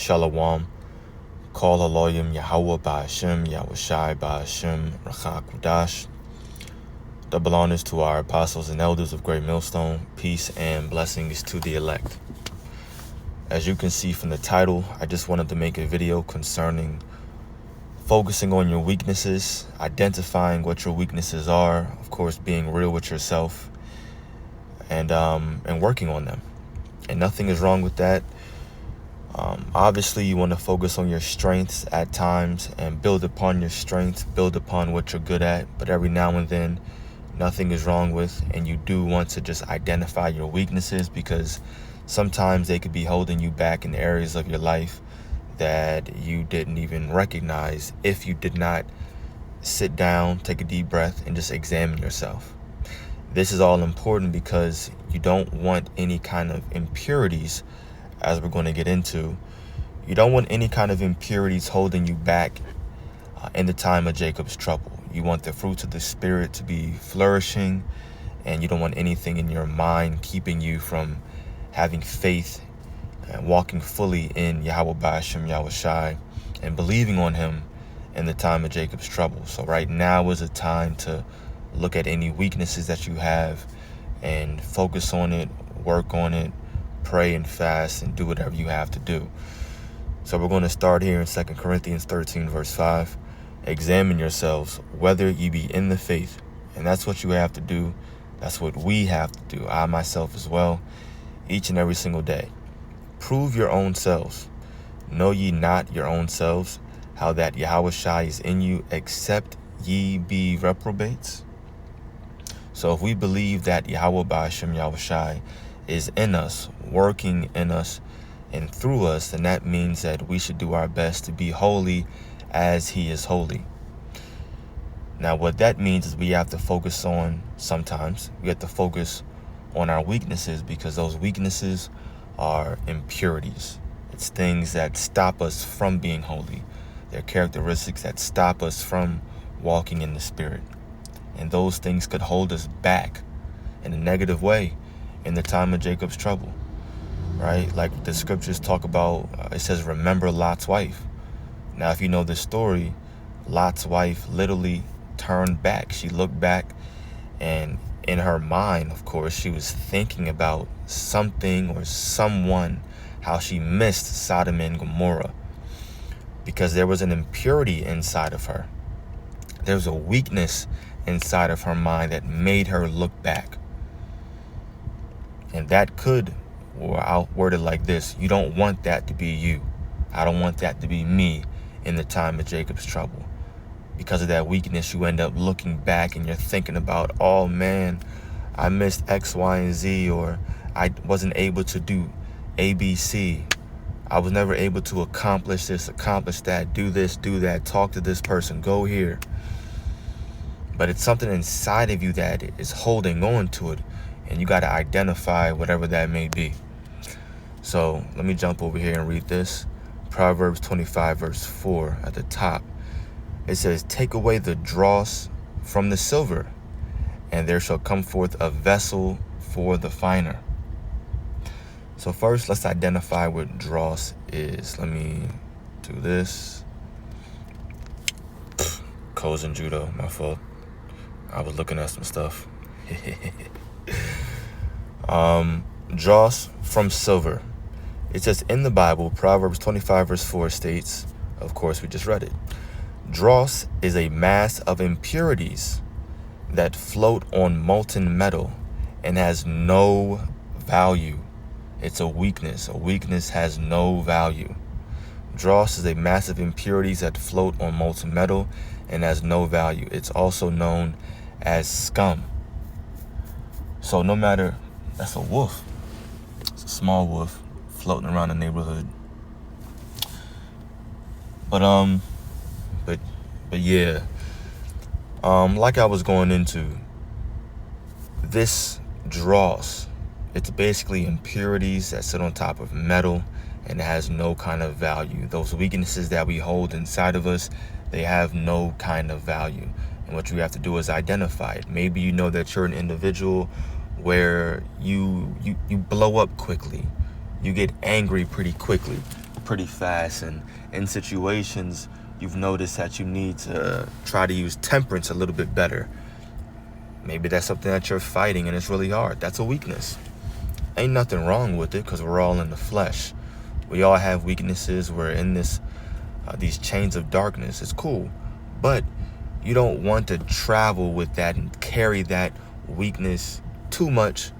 Shalom. Call Aloyim Yahweh Ba'ashem, Yahushai Ba'ashem, Rachak Kudash. Double honors to our apostles and elders of Great Millstone. Peace and blessings to the elect. As you can see from the title, I just wanted to make a video concerning focusing on your weaknesses, identifying what your weaknesses are, of course, being real with yourself, and working on them. And nothing is wrong with that. Obviously, you want to focus on your strengths at times and build upon your strengths, build upon what you're good at. But every now and then, nothing is wrong with, and you do want to just identify your weaknesses, because sometimes they could be holding you back in areas of your life that you didn't even recognize if you did not sit down, take a deep breath, and just examine yourself. This is all important because you don't want any kind of impurities, as we're going to get into. You don't want any kind of impurities holding you back in the time of Jacob's trouble. You want the fruits of the Spirit to be flourishing, and you don't want anything in your mind keeping you from having faith and walking fully in Yahweh Ba'ashem Yahushai and believing on him in the time of Jacob's trouble. So right now is a time to look at any weaknesses that you have and focus on it, work on it, pray and fast, and do whatever you have to do. So we're going to start here in 2 Corinthians 13, verse 5. Examine yourselves whether ye be in the faith. And that's what you have to do. That's what we have to do, I myself as well, each and every single day. Prove your own selves. Know ye not your own selves, how that Yahushai is in you, except ye be reprobates? So if we believe that Yahweh Ba'ashem Yahushai is in us, working in us and through us, then that means that we should do our best to be holy as he is holy. Now, what that means is we have to focus on, sometimes, we have to focus on our weaknesses, because those weaknesses are impurities. It's things that stop us from being holy. They're characteristics that stop us from walking in the Spirit. And those things could hold us back in a negative way in the time of Jacob's trouble, right? Like the scriptures talk about, it says, remember Lot's wife. Now, if you know this story, Lot's wife literally turned back. She looked back, and in her mind, of course, she was thinking about something or someone, how she missed Sodom and Gomorrah, because there was an impurity inside of her. There was a weakness inside of her mind that made her look back. And that could, or I'll word it like this, you don't want that to be you. I don't want that to be me in the time of Jacob's trouble. Because of that weakness, you end up looking back and you're thinking about, oh man, I missed X, Y, and Z, or I wasn't able to do A, B, C. I was never able to accomplish this, accomplish that, do this, do that, talk to this person, go here. But it's something inside of you that is holding on to it, and you got to identify whatever that may be. So let me jump over here and read this. Proverbs 25, verse 4 at the top. It says, take away the dross from the silver, and there shall come forth a vessel for the finer. So first, let's identify what dross is. Let me do this. Codes and judo, my fault. I was looking at some stuff. Dross from silver. It says in the Bible, Proverbs 25, verse 4 states, of course, we just read it. Dross is a mass of impurities that float on molten metal and has no value. It's a weakness. A weakness has no value. Dross is a mass of impurities that float on molten metal and has no value. It's also known as scum. So no matter, that's a wolf. It's a small wolf floating around the neighborhood. But yeah, like I was going into, this dross, it's basically impurities that sit on top of metal and it has no kind of value. Those weaknesses that we hold inside of us, they have no kind of value. And what you have to do is identify it. Maybe you know that you're an individual where you blow up quickly. You get angry pretty quickly. pretty fast, and in situations you've noticed that you need to try to use temperance a little bit better. Maybe that's something that you're fighting and it's really hard. That's a weakness. Ain't nothing wrong with it, because we're all in the flesh. We all have weaknesses. We're in these chains of darkness. It's cool, but you don't want to travel with that and carry that weakness too much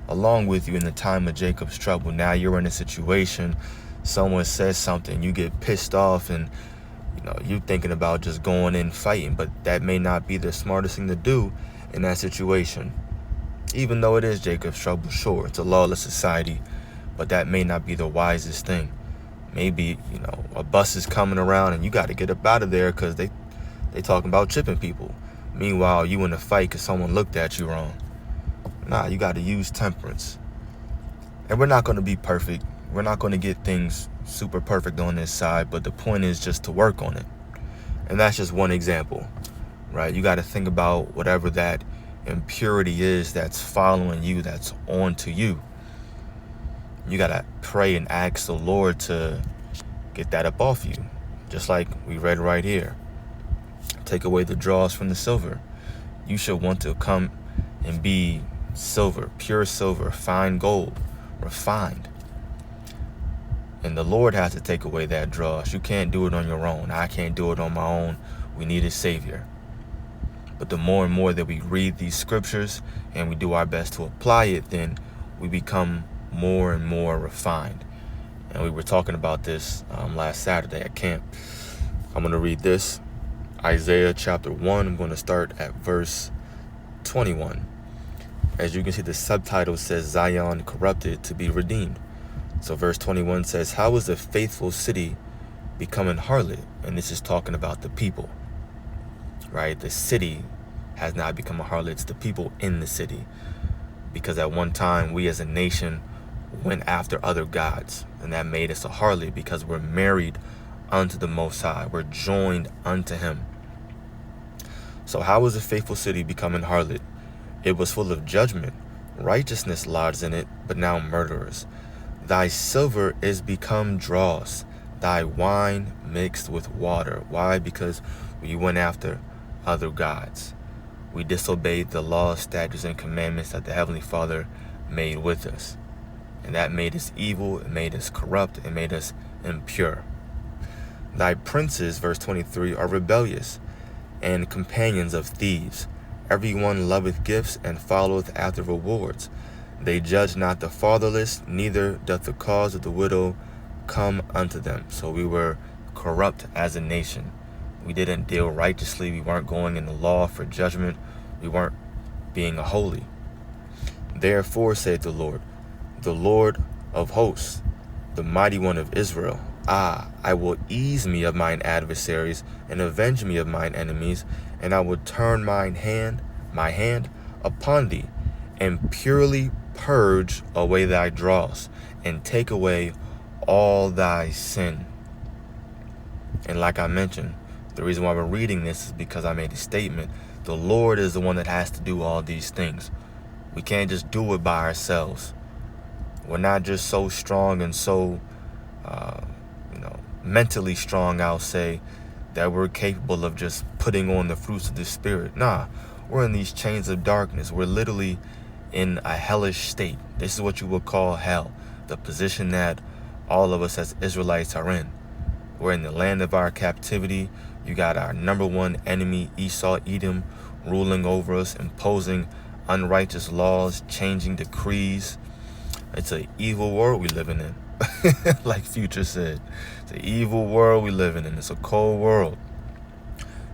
along with you in the time of Jacob's trouble. Now you're in a situation, someone says something, you get pissed off, and you're thinking about just going in fighting, but that may not be the smartest thing to do in that situation. Even though it is Jacob's trouble, sure, it's a lawless society, but that may not be the wisest thing. Maybe, a bus is coming around and you got to get up out of there because they talking about chipping people. Meanwhile, you in a fight because someone looked at you wrong. Nah, you got to use temperance. And we're not going to be perfect. We're not going to get things super perfect on this side, but the point is just to work on it. And that's just one example, right? You got to think about whatever that impurity is that's following you, that's on to you. You got to pray and ask the Lord to get that up off you. Just like we read right here. Take away the dross from the silver. You should want to come and be silver, pure silver, fine gold, refined. And the Lord has to take away that dross. You can't do it on your own. I can't do it on my own. We need a Savior. But the more and more that we read these scriptures and we do our best to apply it, then we become more and more refined. And we were talking about this last Saturday at camp. I'm going to read this. Isaiah chapter 1. I'm going to start at verse 21. As you can see, the subtitle says Zion corrupted to be redeemed. So verse 21 says, how is the faithful city becoming harlot? And this is talking about the people, right? The city has not become a harlot. It's the people in the city. Because at one time, we as a nation went after other gods, and that made us a harlot because we're married unto the Most High. We're joined unto Him. So how is the faithful city becoming harlot? It was full of judgment. Righteousness lodged in it, but now murderers. Thy silver is become dross, thy wine mixed with water. Why? Because we went after other gods. We disobeyed the laws, statutes, and commandments that the Heavenly Father made with us. And that made us evil, it made us corrupt, it made us impure. Thy princes, verse 23, are rebellious, and companions of thieves. Everyone loveth gifts, and followeth after rewards. They judge not the fatherless, neither doth the cause of the widow come unto them. So we were corrupt as a nation. We didn't deal righteously. We weren't going in the law for judgment. We weren't being holy. Therefore, saith the Lord of hosts, the mighty one of Israel, I will ease me of mine adversaries, and avenge me of mine enemies, and I will turn my hand upon thee, and purely purge away thy dross, and take away all thy sin. And like I mentioned, the reason why we're reading this is because I made a statement. The Lord is the one that has to do all these things. We can't just do it by ourselves. We're not just so strong and so, mentally strong, I'll say, that we're capable of just putting on the fruits of the Spirit. Nah, we're in these chains of darkness. We're literally in a hellish state. This is what you would call hell, the position that all of us as Israelites are in. We're in the land of our captivity. You got our number one enemy, Esau, Edom, ruling over us, imposing unrighteous laws, changing decrees. It's an evil world we living in. Like Future said, it's an evil world we living in. It's a cold world,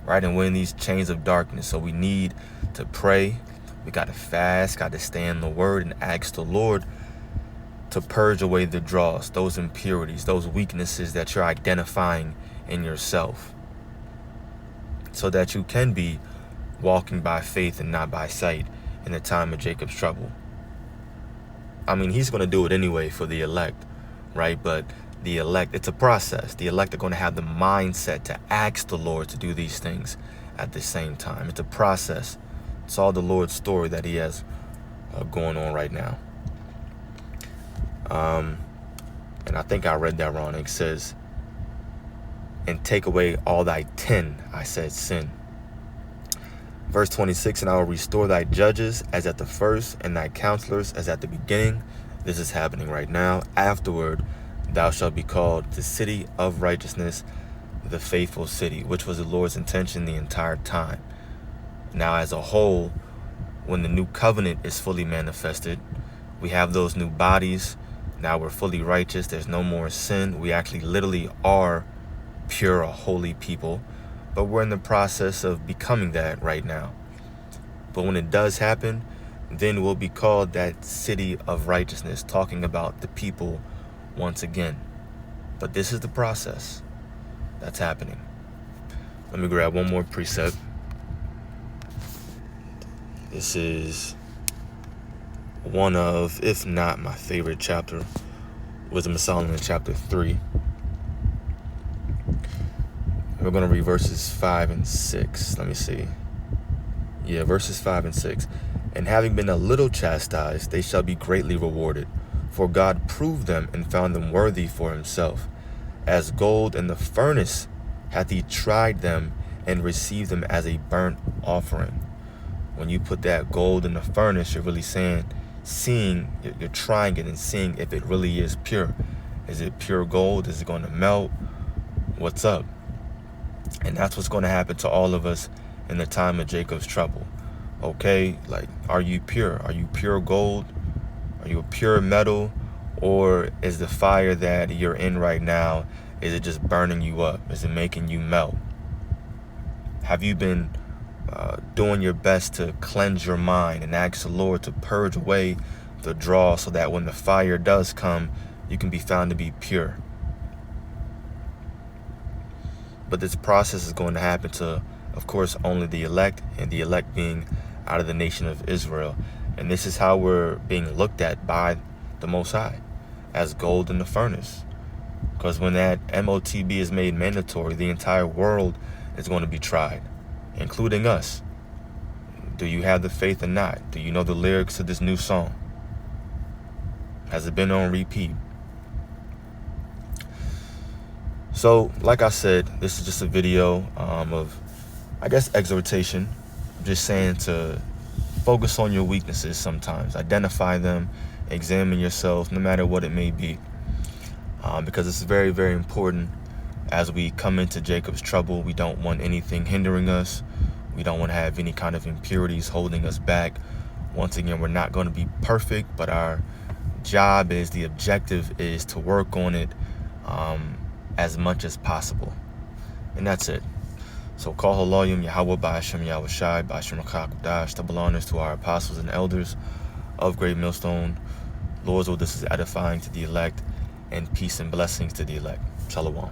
right? And we're in these chains of darkness. So we need to pray. We got to fast, got to stay in the word and ask the Lord to purge away the dross, those impurities, those weaknesses that you're identifying in yourself, so that you can be walking by faith and not by sight in the time of Jacob's trouble. I mean, he's going to do it anyway for the elect, right? But the elect, it's a process. The elect are going to have the mindset to ask the Lord to do these things at the same time. It's a process. It's all the Lord's story that he has going on right now. And I think I read that wrong. It says, and take away all thy tin, I said sin. Verse 26, and I will restore thy judges as at the first, and thy counselors as at the beginning. This is happening right now. Afterward, thou shalt be called the city of righteousness, the faithful city, which was the Lord's intention the entire time. Now, as a whole, when the new covenant is fully manifested, we have those new bodies. Now we're fully righteous. There's no more sin. We actually literally are pure, a holy people. But we're in the process of becoming that right now. But when it does happen, then we'll be called that city of righteousness, talking about the people once again. But this is the process that's happening. Let me grab one more precept. This is one of, if not my favorite chapter, Wisdom of Solomon, chapter 3. We're going to read verses 5 and 6. Let me see. Yeah, verses 5 and 6. And having been a little chastised, they shall be greatly rewarded. For God proved them and found them worthy for himself. As gold in the furnace hath he tried them and received them as a burnt offering. When you put that gold in the furnace, you're really seeing, you're trying it and seeing if it really is pure. Is it pure gold? Is it going to melt? What's up? And that's what's going to happen to all of us in the time of Jacob's trouble. Okay, like, are you pure? Are you pure gold? Are you a pure metal? Or is the fire that you're in right now, is it just burning you up? Is it making you melt? Have you been doing your best to cleanse your mind and ask the Lord to purge away the draw so that when the fire does come, you can be found to be pure? But this process is going to happen to, of course, only the elect, and the elect being out of the nation of Israel. And this is how we're being looked at by the Most High, as gold in the furnace. Because when that MOTB is made mandatory, the entire world is going to be tried, including us. Do you have the faith or not? Do you know the lyrics to this new song? Has it been on repeat? So, like I said, this is just a video of, I guess, exhortation. I'm just saying to focus on your weaknesses sometimes. Identify them, examine yourself, no matter what it may be. Because it's very, very important as we come into Jacob's trouble. We don't want anything hindering us. We don't want to have any kind of impurities holding us back. Once again, we're not going to be perfect, but our job is, the objective is to work on it as much as possible. And that's it. So, Kol Haloyim Yahweh Ba'ashem Yahweh Shai Ba'ashem Rachak double honors to our apostles and elders of Great Millstone. Lord's will, this is edifying to the elect, and peace and blessings to the elect. Shalom.